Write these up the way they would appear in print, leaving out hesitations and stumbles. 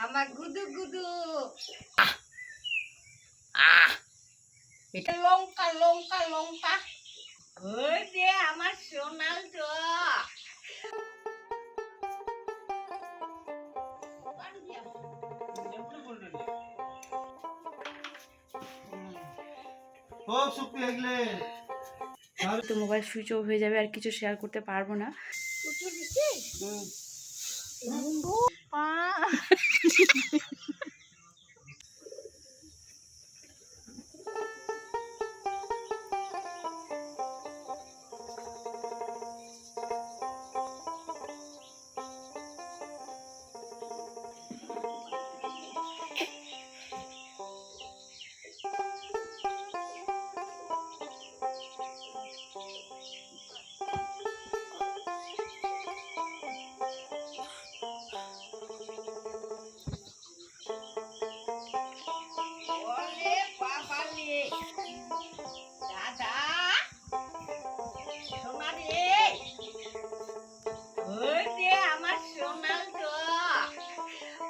আমার গুদু গুদু এটা লঙ্কা লঙ্কা লঙ্কা ওই যে আমার সোনাল তো তো মোবাইল সুইচ অফ হয়ে যাবে আর কিছু শেয়ার করতে পারবো না।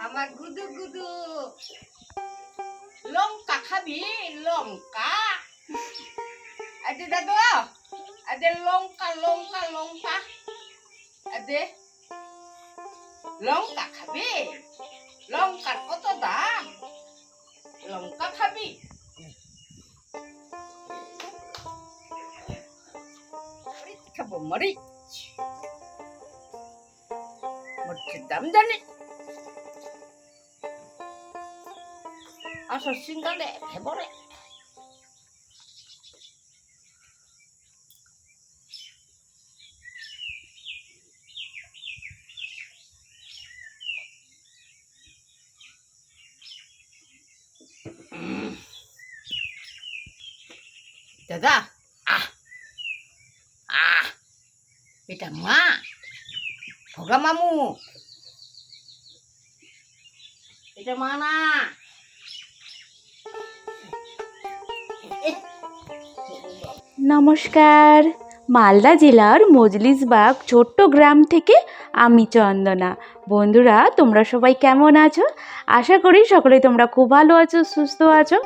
আমার গুদু গুদু লঙ্কা খাবি লঙ্কা আদে দাদু আদে লঙ্কা লঙ্কা লঙ্কা আদে লঙ্কা খাবি লঙ্কার কত দাম লঙ্কা খাবি খাবো মরিচ মরিচের দাম জানি আসো সিঙ্গালে ফেবরে দাদা এটা মা ভোগা মামু এটা মা না নমস্কার, মালদা জেলার মজলিসবাগ ছোট্ট গ্রাম থেকে আমি চন্দনা। বন্ধুরা, তোমরা সবাই কেমন আছো? আশা করি সকলেই তোমরা খুব ভালো আছো, সুস্থ আছো,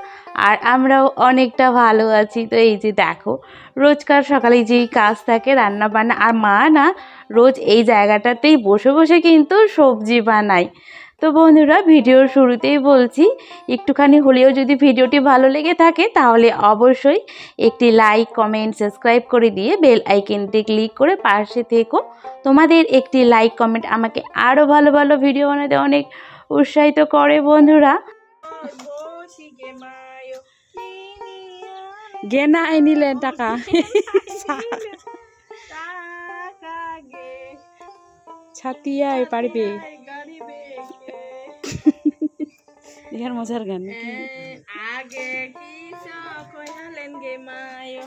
আর আমরাও অনেকটা ভালো আছি। তো এই যে দেখো, রোজকার সকালে যেই কাজ থাকে রান্না বান্না, আর মা না রোজ এই জায়গাটাতেই বসে বসে কিন্তু সবজি বানায়। তো বন্ধুরা, ভিডিওর শুরুতেই বলছি, একটুখানি হলেও যদি ভিডিওটি ভালো লেগে থাকে তাহলে অবশ্যই একটি লাইক, কমেন্ট, সাবস্ক্রাইব করে দিয়ে বেল আইকনটি ক্লিক করে পাশে থেকো। তোমাদের একটি লাইক, কমেন্ট আমাকে আরও ভালো ভালো ভিডিও বানাতে অনেক উৎসাহিত করে। বন্ধুরা, গেনা নিলেন টাকা ছাতিয়ায় পারবে এখানে মজার গান আগে কি কইলেন গে মায়ো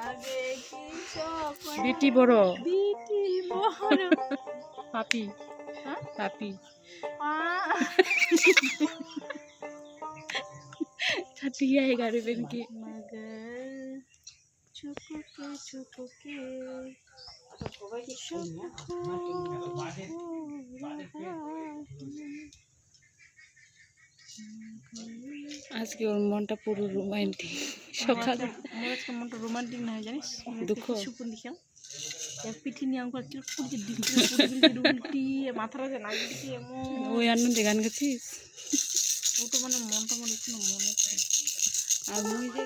আগে কি বিটি বড় বিটি বড় পাপি পাপি ছাতিয়ায় গাড়িবেন কি মগর চুপকে চুপকে আজকে ওর মনটা পুরো রোমান্টিক। সকালে আমার আজকে মনটা রোমান্টিক না হয় জানিস, দুঃখ সুপুন দিখাম এক পিঠি নিয়ে আমাকে কিরকম উল্টি মাথাটা যে না দিচ্ছি এমন ওই আনন্দে গান গেছিস ও তো মানে মনটা মনে কোনো মনে করে আর মুই যে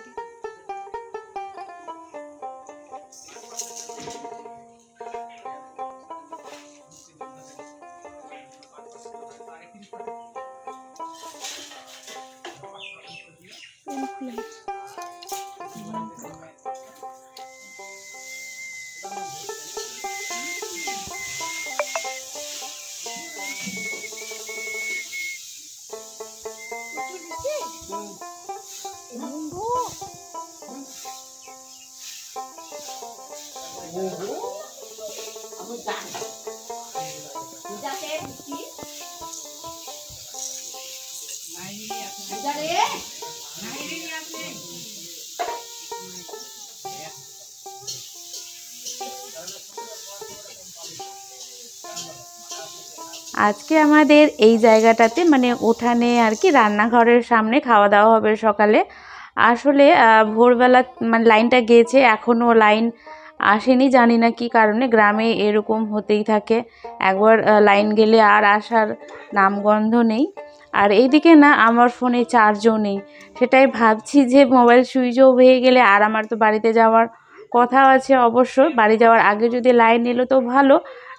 আজকে আমাদের এই জায়গাটাতে মানে উঠানে আর কি রান্নাঘরের সামনে খাওয়া দাওয়া হবে সকালে। আসলে ভোরবেলা মানে লাইনটা গেছে, এখনও লাইন আসেনি, জানি না কি কারণে। গ্রামে এরকম হতেই থাকে, একবার লাইন গেলে আর আসার নামগন্ধ নেই। আর এইদিকে না আমার ফোনে চার্জও নেই, সেটাই ভাবছি যে মোবাইল সুইচ অফ হয়ে গেলে, আর আমার তো বাড়িতে যাওয়ার কথা আছে অবশ্য, বাড়ি যাওয়ার আগে যদি লাইন এলো তো ভালো,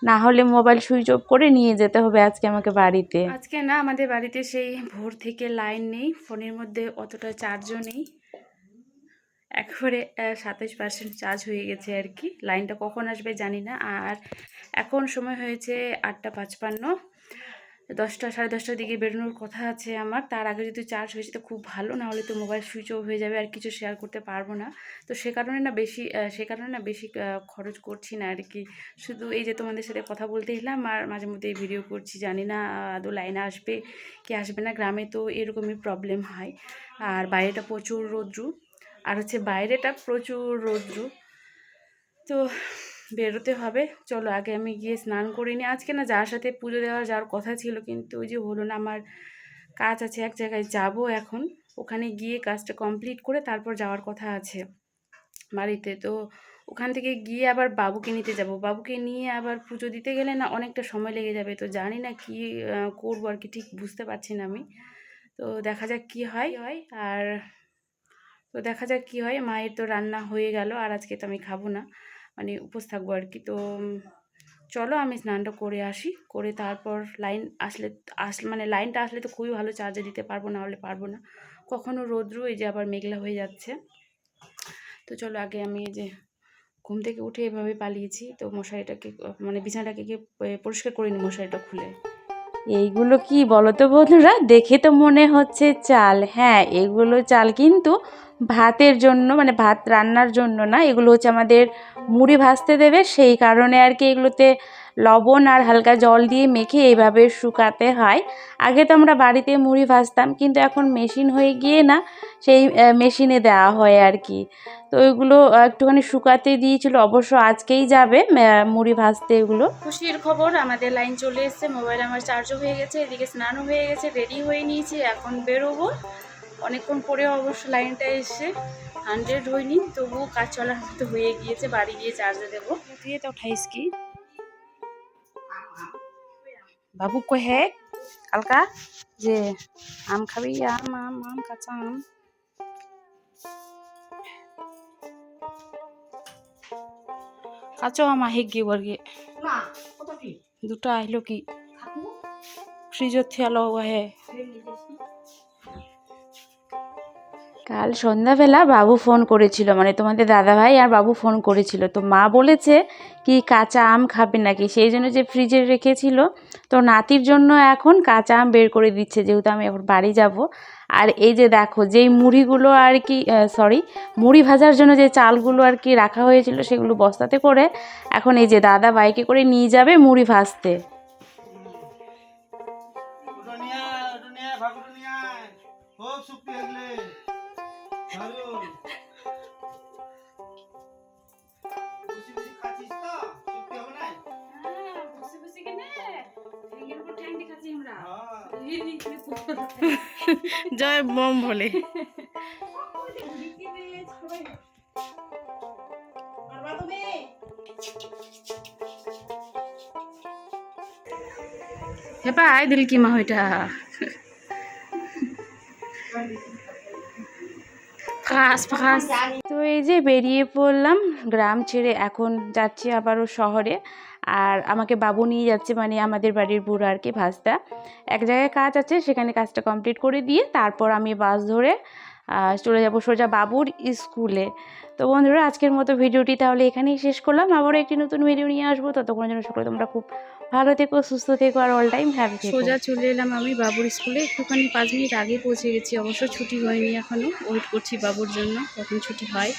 না হলে মোবাইল সুইচ অফ করে নিয়ে যেতে হবে আজকে আমাকে বাড়িতে। আজকে না আমাদের বাড়িতে সেই ভোর থেকে লাইন নেই, ফোনের মধ্যে অতটা চার্জও নেই, একবারে 27% চার্জ হয়ে গেছে আর কি। লাইনটা কখন আসবে জানি না। আর এখন সময় হয়েছে 8:55, 10টা সাড়ে 10টার দিকে বেরোনোর কথা আছে আমার। তার আগে যদি চার্জ হয়েছে তো খুব ভালো, না হলে তো মোবাইল সুইচ অফ হয়ে যাবে আর কিছু শেয়ার করতে পারবো না। তো সে কারণে না বেশি খরচ করছি না আর কি। শুধু এই যে তোমাদের সাথে কথা বলতে এলাম আর মাঝে মধ্যে ভিডিও করছি, জানি না আদৌ লাইন আসবে কি আসবে না। গ্রামে তো এরকমই প্রবলেম হয়। আর বাইরেটা প্রচুর রৌদ্র, আর হচ্ছে বাইরেটা প্রচুর রৌদ্র, তো বেরোতে হবে। চলো আগে আমি গিয়ে স্নান করে নিই। আজকে না যার সাথে পুজো যাওয়ার কথা ছিল, কিন্তু ওই যে হলো না, আমার কাজ আছে এক জায়গায় যাব এখন, ওখানে গিয়ে কাজটা কমপ্লিট করে তারপর যাওয়ার কথা আছে বাড়িতে। তো ওখান থেকে গিয়ে আবার বাবুকে নিতে যাব, বাবুকে নিয়ে আবার পুজো দিতে গেলে না অনেকটা সময় লেগে যাবে। তো জানি না কি করবো আর কি, ঠিক বুঝতে পারছি না আমি। তো দেখা যাক কি হয়। আর তো দেখা যাক কী হয়। মায়ের তো রান্না হয়ে গেল, আর আজকে তো আমি খাবো না, মানে উপোস থাকবো আর কি। তো চলো আমি স্নানটা করে আসি, করে তারপর লাইন আসলে মানে লাইনটা আসলে তো খুবই ভালো, চার্জে দিতে পারবো, না হলে পারবো না। কখনো রৌদ্র, এই যে আবার মেঘলা হয়ে যাচ্ছে। তো চলো আগে আমি এই যে ঘুম থেকে উঠে এভাবে পালিয়েছি, তো মশারিটাকে মানে বিছানাটাকে পরিষ্কার করে নিই মশারিটা খুলে। এইগুলো কি বলো তো বন্ধুরা, দেখে তো মনে হচ্ছে চাল, হ্যাঁ এগুলো চাল, কিন্তু ভাতের জন্য মানে ভাত রান্নার জন্য না, এগুলো হচ্ছে আমাদের মুড়ি ভাজতে দেবে, সেই কারণে আর কি এগুলোতে লবণ আর হালকা জল দিয়ে মেখে এইভাবে শুকাতে হয়। আগে তো আমরা বাড়িতে মুড়ি ভাজতাম, কিন্তু এখন মেশিন হয়ে গিয়ে না সেই মেশিনে দেওয়া হয় আর কি। তো এগুলো একটুখানি শুকাতে দিয়েছিল, অবশ্য আজকেই যাবে মুড়ি ভাজতে। এগুলো খুশির খবর, আমাদের লাইন চলে এসেছে, মোবাইল আমার চার্জও হয়ে গেছে, এদিকে স্নানও হয়ে গেছে, রেডি হয়ে নিয়েছি, এখন বেরোবো। অনেকক্ষণ পরে অবশ্য লাইনটা এসে 100 হয়নি, তবুও কাজ চলার মতো হয়ে গিয়েছে, বাড়ি গিয়ে চার্জে দেবো। তুই তো 28 কি বাবু কো হে কালকা যে আম খাবি, আম আম আম কাঁচা আম। কাঁচা আম আহে গে বর্গে দুটো আহিলো কি ফ্রিজত থিয়ালো আহে। কাল সন্ধ্যাবেলা বাবু ফোন করেছিল, মানে তোমাদের দাদাভাই আর বাবু ফোন করেছিল। তো মা বলেছে কি কাঁচা আম খাবে নাকি, সেই জন্য যে ফ্রিজে রেখেছিল, তো নাতির জন্য এখন কাঁচা আম বের করে দিচ্ছে, যেহেতু আমি এখন বাড়ি যাব। আর এই যে দেখো যেই মুড়িগুলো আর কি মুড়ি ভাজার জন্য যে চালগুলো আর কি রাখা হয়েছিল, সেগুলো বস্তাতে করে এখন এই যে দাদা বাইকে করে নিয়ে যাবে মুড়ি ভাজতে। জয় বম বলে হেপা আই দিল কি মা ওইটা তো এই যে বেরিয়ে পড়লাম গ্রাম ছেড়ে, এখন যাচ্ছি আবারও শহরে। আর আমাকে বাবু নিয়ে যাচ্ছে, মানে আমাদের বাড়ির বুড়ো আর কি ভাস্তা। এক জায়গায় কাজ আছে, সেখানে কাজটা কমপ্লিট করে দিয়ে তারপর আমি বাস ধরে চলে যাব সোজা বাবুর স্কুলে। তো বন্ধুরা আজকের মতো ভিডিওটি তাহলে এখানেই শেষ করলাম, আবারও একটি নতুন ভিডিও নিয়ে আসবো। ততক্ষণের জন্য সকলে তোমরা খুব ভালো থেকো, সুস্থ থেকো, আর অল টাইম হ্যাপি থেকো। সোজা চলে এলাম আমি বাবুর স্কুলে, একটুখানি 5 মিনিট আগে পৌঁছে গেছি, অবশ্য ছুটি হয়নি এখনো, ওয়েট করছি বাবুর জন্য কখন ছুটি হয়।